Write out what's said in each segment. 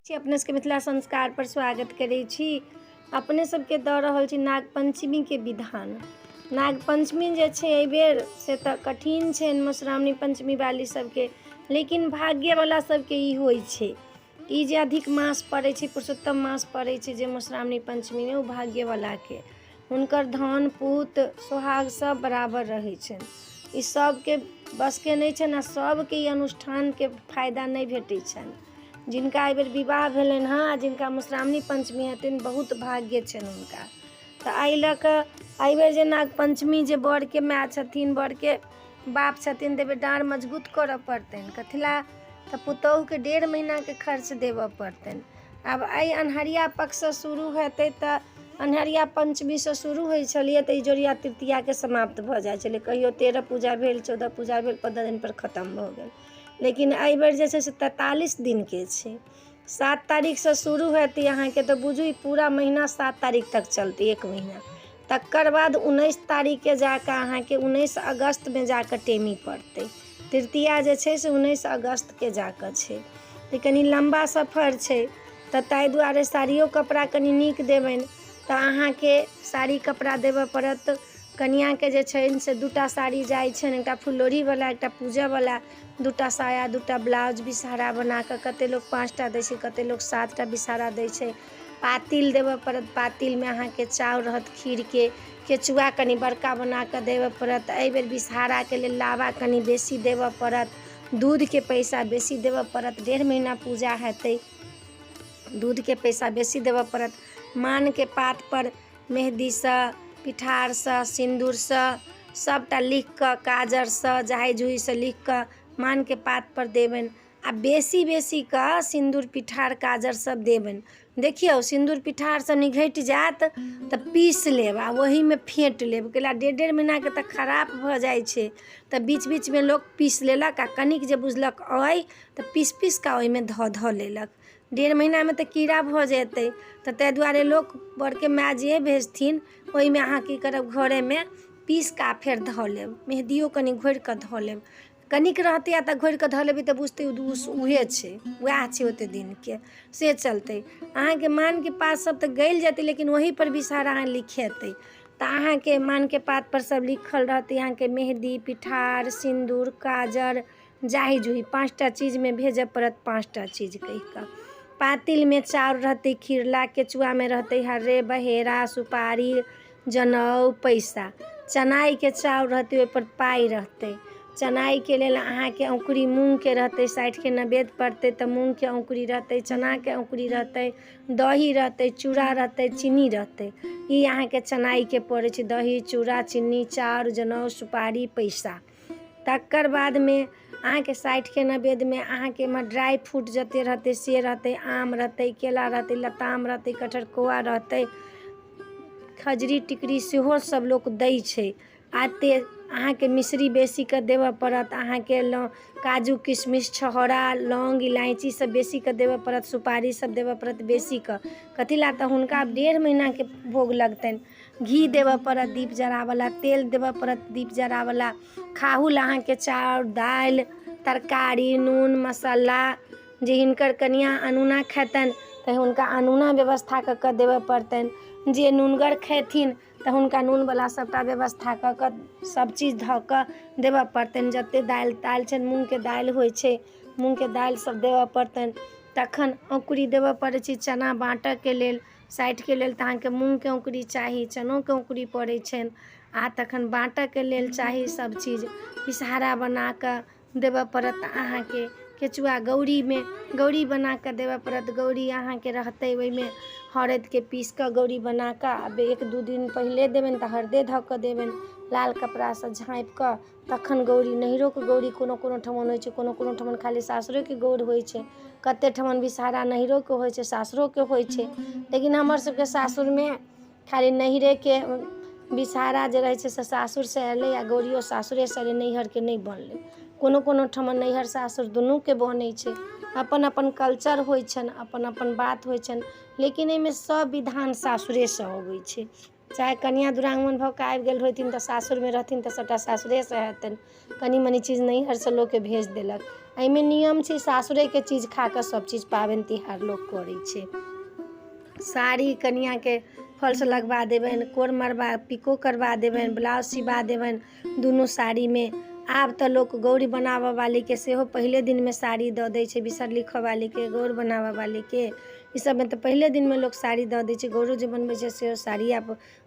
अपने सबके मिथिला संस्कार पर स्वागत करै छी। अपने सबके दऽ रहल छी नाग पंचमी के विधान। नाग पंचमी जे छै एहि बेर से तऽ कठिन छै मधुश्रावणी पंचमी वाली सबके, लेकिन भाग्य वाला सबके ई होइ छै। ई जे अधिक मास पड़ै छै, पुरुषोत्तम मास पड़ै छै जे मधुश्रावणी पंचमी में, ओ भाग्य वाला के हुनकर धन पूत सोहाग सब बराबर रहै छनि। ई सबके बस के नहीं छनि, सबके ई अनुष्ठान के फायदा नहीं भेटै छनि। जिनका एहि बेर विवाह भेलनि हँ, जिनका मधुश्रावणी पंचमी हेतनि, बहुत भाग्य छनि हुनका। तऽ एहि लऽ कऽ एहि बेर जे नाग पंचमी जे बर के माय छथिन, बर के बाप छथिन, देबे डाँर मजबूत करऽ पड़तनि। कथी ला? तऽ पुतोहू के 1.5 महीना के खर्च देबऽ पड़तनि। आब एहि अन्हरिया पक्ष से शुरू हेतै तऽ अन्हरिया पंचमी से शुरू होइ छलियै तऽ इजोरिया तृतीया के समाप्त भऽ जाइ छलै। कहियो 13 पूजा भेल, 14 पूजा भेल, 15 दिन पर खत्म भऽ गेल। लेकिन एहि बेर जे छै से 43 दिन के छै। 7 तारीख से शुरू हेतै अहाँके, तऽ बुझू ई पूरा महीना 7 तारीख तक चलतै, 1 महीना। तकर बाद 19 तारीख के जाकऽ अहाँके 19 अगस्त में जाकऽ टेमी पड़तै। तृतीया जे छै से 19 अगस्त के जाकऽ छै। तऽ कनी लम्बा सफर छै, तऽ ताहि दुआरे साड़ियो कपड़ा कनी नीक देबनि। तऽ अहाँके साड़ी कपड़ा देबऽ पड़त। कनिया के जे छनि से 2टा साड़ी जाइ छनि, एकटा फुललोढ़ी वाला, एकटा पूजा वाला, 2टा साया, 2टा ब्लाउज बिषहारा बना कऽ। कते लोग 5टा दै छै, कते लोग 7टा बिषहारा दै छै। पातिल देबऽ पड़त। पातिल में अहाँके चाउर रहत खीर के, केचुआ कनी बड़का बना कऽ देबऽ पड़त। एहि बेर बिषहारा के लेल लावा कनी बेसी देबऽ पड़त। दूध के पैसा बेसी देबऽ पड़त। 1.5 महीना पूजा हेतै, दूध के पैसा बेसी देबऽ पड़त। मान के पात पर मेहदी सँ, पिठार सँ, सिंदूर सँ सबटा लिख कऽ, काजर सँ, जाहि जुही सँ लिख कऽ मान के पात पर देबनि। आ बेसी बेसी कऽ सिंदूर पिठार काजर सब देबनि। देखियौ सिंदूर पिठार सब निघटि जायत तऽ पीस लेब आ वही में फेंट लेब। कैला 1.5 महीना के तऽ खराब भऽ जाइ छै, तऽ बीच बीच में लोग पीस लेलक। आ कनिक जे बुझलक अइ तऽ पीस पीस कऽ ओहि में धऽ लेलक। 1.5 महीना में तऽ कीड़ा भऽ जेतै, तऽ ताहि दुआरे लोग बड़के माय जे भेजथिन ओहि में अहाँ की करब, घरे में पीस कऽ फेर धऽ लेब। मेहदियो कनी घोरि कऽ धऽ लेब। कनिक रहतै आ तऽ घोरि कऽ धऽ लेबै तऽ बुझतै उहे छै, वएह छै ओते दिन के, से चलतै। अहाँके मान के पात सब तऽ गलि जेतै, लेकिन वही पर बिषहारा अहाँ लिखेतै। तऽ अहाँके मान के पात पर सब लिखल रहतै। अहाँके मेहदी, पिठार, सिंदूर, काजर, जाहि जुही 5टा चीज में भेजऽ पड़त। 5टा चीज कहि कऽ पातिल में चाउर रहतै खीरला, केचुआ में रहतै हर्रे, बहेरा, सुपारी, जनउ, पैसा। चनाई के चाउर रहतै, ओहि पर पाई रहतै। चनाई के लेल अहाँके औंकुरी मूँग के रहतै, 60 के नैवेद्य पड़तै तऽ मूँग के औंकुरी रहतै, चना के औंकुरी रहतै, दही रहतै, चूड़ा रहतै, चीनी रहतै। ई अहाँके चनाई के पड़ै छै, दही, चूड़ा, चीनी, चाउर, जनउ, सुपारी, पैसा। तकर बाद में अहाँके 60 के नैवेद्य में अहाँके एहिमे ड्राई फ्रूट जते रहतै से रहतै, आम रहतै, केला रहतै, लताम रहतै, कटहरकौआ रहतै, खजरी टिकरी सेहो सब लोग दै छै। आते अहाँके मिश्री बेसी कऽ देबऽ पड़त। अहाँके काजू किशमिश छहोरा लौंग इलायची सब बेसी कऽ देबऽ पड़त। सुपारी सब देबऽ पड़त बेसी कऽ। कथी ला? तऽ हुनका 1.5 महीना के भोग लगतनि। घी देबऽ पड़त दीप जरावला, तेल देबऽ पड़त दीप जरावला। खाहुल अहाँके चाउर, दालि, तरकारी, नून, मसाला, जे हिनकर कनिया अनूना खेतनि तऽ हुनका अनूना व्यवस्था कऽ कऽ देबऽ पड़तनि। जे नूनगर खेथिन तऽ हुनका नूनवला सबटा व्यवस्था कऽ कऽ सब चीज धऽ कऽ देबऽ पड़तनि। जते दालि तालि छनि, मूँग के दालि होइ छै, मूँग के दालि सब देबऽ पड़तनि। तखन औंकुरी देबऽ पड़ै छै चना बाँटऽ के लेल। 60 के लेल तऽ अहाँके मूँग के औंकुरी चाही, चनो के औंकुरी पड़ै छनि। आ तखन बाँटऽ के लेल चाही सब चीज। बिषहारा बना कऽ देबऽ पड़त अहाँके। केचुआ गौरी में गौरी बना कऽ देबऽ पड़त। गौरी अहाँके रहतै ओहि में हरदि के पीस कऽ गौरी बना कऽ। अब 1-2 दिन पहिले देबनि तऽ हरदे धऽ कऽ देबनि, लाल कपड़ा सँ झाँपि कऽ। तखन गौरी, नैहरो के गौरी कोनो कोनो ठमन होइ छै, कोनो कोनो ठमन खाली सासुरे के गौर होइ छै। कते ठमन बिषहारा नैहरो के होइ छै, सासुरो के होइ छै। लेकिन हमर सबके सासुर में खाली नैहरे के बिषहारा जे रहै छै से सासुर से एलै, आ गौरियो सासुरे से एलै, नैहर के नहि बनलै। कोनो कोनो ठमन नैहर सासुर दुनू के बनै छै। अपन अपन कल्चर होइ छनि, अपन अपन बात होइ छनि। लेकिन एहिमे सब विधान सासुरे से अबै छै। चाहे कनिया दुरागमन भऽ कऽ आबि गेल होथिन तऽ सासुर में रहथिन तऽ सबटा सासुरे से हेतनि। कनी मनी चीज नैहर से लोक के भेज देलक। एहिमे नियम छै सासुरेके चीज खा कऽ सब चीज पाबनि तिहार लोक करै छै। साड़ी कनियाँके फॉल्स लगवा देबनि, कोर मरवा पिको करवा देबनि, ब्लाउज सिवा देबनि दुनू साड़ीमे। आब तऽ लोक गौरी बनाबऽ वालीके सेहो पहिले दिनमे साड़ी दऽ दै छै, बिसर लिखऽ वालीके, गौर बनाबऽ वालीके, ई सबमे तऽ पहिले दिनमे लोक साड़ी दऽ दै छै। गौरो जे बनबै छै सेहो साड़ी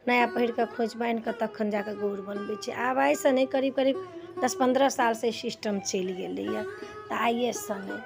नया पहिर कऽ खोइच बान्हि कऽ तखन जाकऽ गौर बनबै छै। आब आइसँ नहि, करीब करीब 10-15 सालसँ सिस्टम चलि गेलैए, तऽ आइएसँ नहि।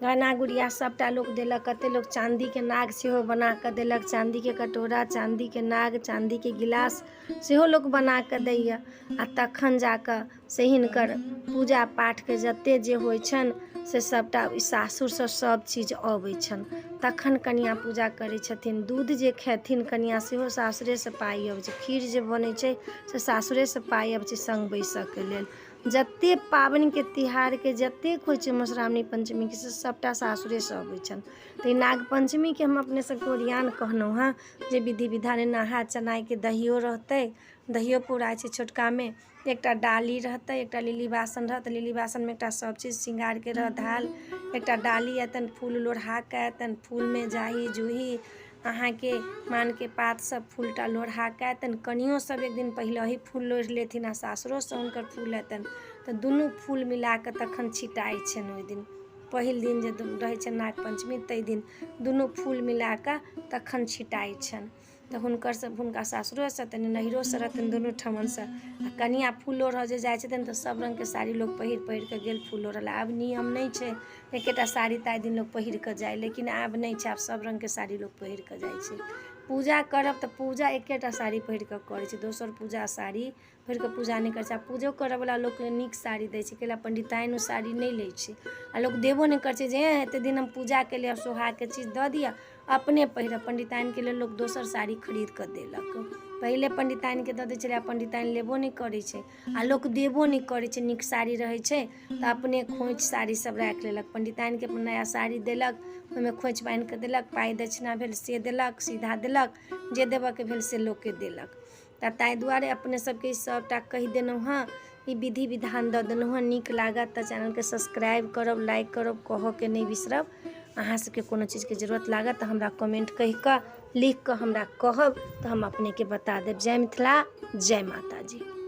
गहना गुड़िया सभटा लोक देलक, कतेक लोक चाँदीके नाग सेहो बना कऽ देलक, चाँदीके कटोरा, चाँदीके नाग, चाँदीके गिलास सेहो लोक बना कऽ दैए। आ तखन जाकऽ से हिनकर पूजा पाठके जतेक जे होइ छनि से सभटा सासुरसँ सब चीज अबै छनि, तखन कनिआँ पूजा करै छथिन। दूध जे खेथिन कनिआँ सेहो सासुरेसँ पाइ अबै छै, खीर जे बनै छै से सासुरेसँ पाइ अबै छै सङ्ग बैसऽके लेल। जतेक पाबनिके तिहारके जतेक होइ छै मधुश्रावणी पञ्चमीके से सभटा सासुरेसँ अबै छनि। तऽ ई नाग पञ्चमीके हम अपने सबके ओरियान कहलहुँ हँ, जे विधि विधान नहा चनाइके दहियो रहतै, दहियो पौराइ छै छोटकामे, एकटा डाली रहतै, एकटा लिली बासन रहतै, लिली बासनमे एकटा सबचीज श्रृंगारके रह धाल, एकटा डाली अएतनि, फूल लोढ़ाके अएतनि, फूलमे जाही जूही अहाँके मानके पात सब फूलटा लोढ़ाके अएतनि। कनियो सब एक दिन पहिलही फूल लोढ़ि लेथिन आ सासुरोसँ हुनकर फूल अएतनि, तऽ दुनू फूल मिलाकऽ तखन छिटाइ छनि। ओहि दिन पहिल दिन जे रहै छै नाग पञ्चमी, ताहि दिन दुनू फूल मिलाकऽ तखन छिटाइ छनि। तऽ हुनका सासुरोसँ तनि नैहरोसँ रहतनि, दुनू ठमनसँ। आ कनिआँ फूल लोढ़ऽ जे जाइ छथिन तऽ सब रङ्गके साड़ी लोक पहिर कऽ गेल फूल लोढ़ऽ लए। आब नियम नहि छै एकेटा साड़ी ताहि दिन लोक पहिर कऽ जाइ, लेकिन आब नहि छै, आब सब रङ्गके साड़ी लोक पहिर कऽ जाइ छै। पूजा करब तऽ पूजा एकेटा साड़ी पहिर कऽ करै छै, दोसर पूजा साड़ी पहिर कऽ पूजा नहि करै छै। आ पूजो करऽवला लोकके नीक साड़ी दै छै, कैला पंडिताइन ओ साड़ी नहि लै छै, आ लोक देबो नहि करै छै जे एतेक दिन हम पूजा केलियै सोहागके चीज दऽ दिअ अपने पहिरब। पंडिताइनके लेल लोक दोसर साड़ी खरीद कऽ देलक, पहिले पंडिताइनके दऽ दै छलै, आब पंडिताइन लेबो नहि करै छै आ लोक देबो नहि करै छै। नीक साड़ी रहै छै तऽ अपने खोइच साड़ी सब राखि लेलक, पंडिताइनके नया साड़ी देलक, ओहिमे खोइच बान्हि कऽ देलक, पाइ दक्षिणा भेल से देलक, सीधा देलक, जे देबऽके भेल से लोकके देलक। तऽ ताहि दुआरे अपने सबके सभटा कहि देलहुँ हँ, ई विधि विधान दऽ देलहुँ हँ। नीक लागत तऽ चैनलके सब्सक्राइब करब, लाइक करब, कहऽके नहि बिसरब। अहाँ सबके कोनो चीजके जरूरत लागत तऽ हमरा कमेंट कहि कऽ लिख कऽ हमरा कहब तऽ हम अपनेके बता देब। जय मिथिला, जय माता जी।